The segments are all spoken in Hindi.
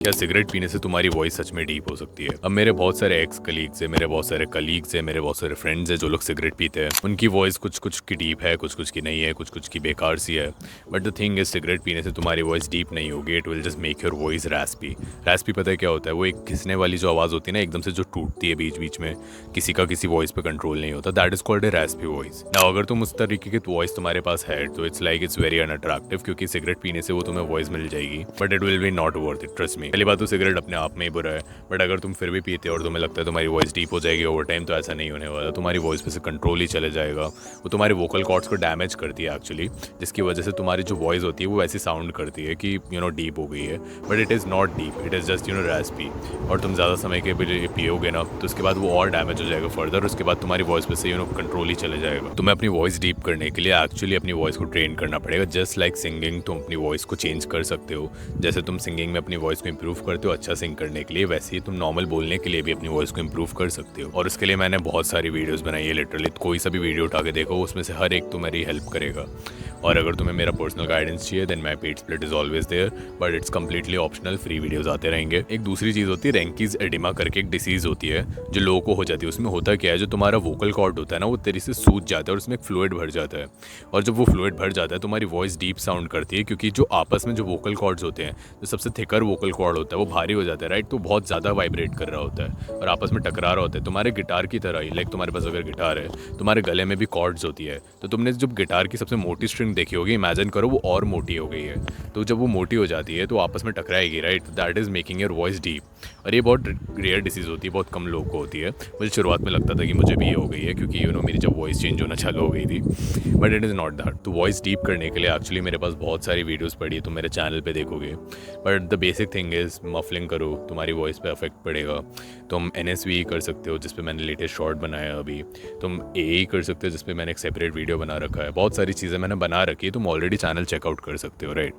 क्या सिगरेट पीने से तुम्हारी वॉइस सच में डीप हो सकती है? अब मेरे बहुत सारे एक्स कलीग्स है, मेरे बहुत सारे कलीग्स है, मेरे बहुत सारे फ्रेंड्स है जो लोग सिगरेट पीते हैं। उनकी वॉइस कुछ कुछ की डीप है, कुछ कुछ की नहीं है, कुछ कुछ की बेकार सी है। But the thing is cigarette पीने से तुम्हारी वॉइस डीप नहीं होगी, it will just make your voice recipe. Recipe पता है क्या होता है? वो एक घिसने वाली जो आवाज़ होती है ना, एकदम से जो टूटती है बीच बीच में, किसी का किसी वॉइस पे कंट्रोल नहीं होता, that is called a recipe voice. ना अगर तुम उस तरीके की वॉइस तुम्हारे पास है तो it's like it's very unattractive, क्योंकि सिगरेट पीने से वो तुम्हें वॉइस मिल जाएगी but it will be not worth it, trust me. पहली बात तो सिगरेट अपने आप में ही बुरा है, बट अगर तुम फिर भी पीते हो और तुम्हें लगता है तुम्हारी वॉइस डीप हो जाएगी ओवर टाइम, तो ऐसा नहीं होने वाला। तुम्हारी वॉइस पे से कंट्रोल ही चले जाएगा। वो तुम्हारे वोकल कॉर्ड्स को डैमेज करती है एक्चुअली, जिसकी वजह से तुम्हारी जो वॉइस होती है वो वैसी साउंड करती है कि डीप हो गई है, but it is not deep, it is just recipe. और तुम ज़्यादा समय के लिए पियोगे ना तो उसके बाद वो और डैमेज हो जाएगा फर्दर, उसके बाद तुम्हारी वॉइस पे से कंट्रोल ही चले जाएगा। तुम्हें अपनी वॉइस डीप करने के लिए एक्चुअली अपनी वॉइस को ट्रेन करना पड़ेगा। जस्ट लाइक सिंगिंग, तुम अपनी वॉइस को चेंज कर सकते हो। जैसे तुम सिंगिंग में अपनी वॉइस को इंप्रूव करते हो अच्छा सिंग करने के लिए, वैसे ही तुम नॉर्मल बोलने के लिए भी अपनी वॉइस को इंप्रूव कर सकते हो। और उसके लिए मैंने बहुत सारी वीडियोस बनाई है, लिटरली कोई सा भी वीडियो उठा के देखो, उसमें से हर एक तुम्हारी हेल्प करेगा। और अगर तुम्हें मेरा पर्सनल गाइडेंस चाहिए then my paid split is always there, but it's completely optional, free videos आते रहेंगे। एक दूसरी चीज़ होती है रेंकीज एडिमा करके एक डिसीज़ होती है जो लोगों को हो जाती है। उसमें होता क्या है, जो तुम्हारा वोकल कॉर्ड होता है ना वो तेरी से सूज जाता है और उसमें एक फ्लूइड भर जाता है। और जब वो फ्लूइड भर जाता है तुम्हारी वॉइस डीप साउंड करती है, क्योंकि जो आपस में जो वोकल कॉर्ड्स होते हैं, जो सबसे थिकर वोकल कॉर्ड होता है वो भारी हो जाता है, राइट? तो बहुत ज़्यादा वाइब्रेट कर रहा होता है और आपस में टकरा रहा होता है, तुम्हारे गिटार की तरह ही। लाइक तुम्हारे पास अगर गिटार है, तुम्हारे गले में भी कॉर्ड्स होती है, तो तुमने जब गिटार की सबसे मोटी स्ट्रिंग देखी होगी, इमेजिन करो वो और मोटी हो गई है। तो जब वो मोटी हो जाती है तो आपस में टकराएगी, right? That is making your voice deep. और ये बहुत रेयर डिसीज़ होती है, बहुत कम लोगों को होती है। मुझे शुरुआत में लगता था कि मुझे भी ये हो गई है, क्योंकि मेरी जब वॉइस चेंज होना चालू हो गई थी, but it is not that. तो वॉइस डीप करने के लिए एक्चुअली मेरे पास बहुत सारी वीडियोज़ पड़ी है, तुम मेरे चैनल पर देखोगे। But the basic thing is muffling करो, तुम्हारी वॉइस पे अफेक्ट पड़ेगा। तुम NSV कर सकते हो, जिस पे मैंने लेटेस्ट शॉर्ट बनाया अभी। तुम AE कर सकते हो, जिस पे मैंने एक सेपरेट वीडियो बना रखा है। बहुत सारी चीज़ें मैंने बना रखी है, तुम ऑलरेडी चैनल चेकआउट कर सकते हो, राइट?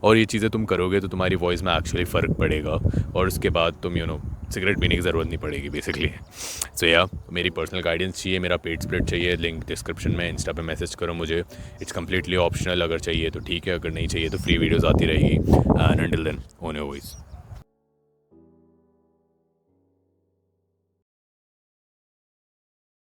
और ये चीज़ें तुम करोगे तो तुम्हारी वॉइस में एक्चुअली फ़र्क पड़ेगा और उसके बाद तुम सिगरेट पीने की ज़रूरत नहीं पड़ेगी बेसिकली। सो या मेरी पर्सनल गाइडेंस चाहिए, मेरा पेड स्प्लिट चाहिए, लिंक डिस्क्रिप्शन में, इंस्टा पे मैसेज करो मुझे। इट्स कम्प्लीटली ऑप्शनल, अगर चाहिए तो ठीक है, अगर नहीं चाहिए तो फ्री वीडियोज़ आती रहेगी। And until then, own your voice.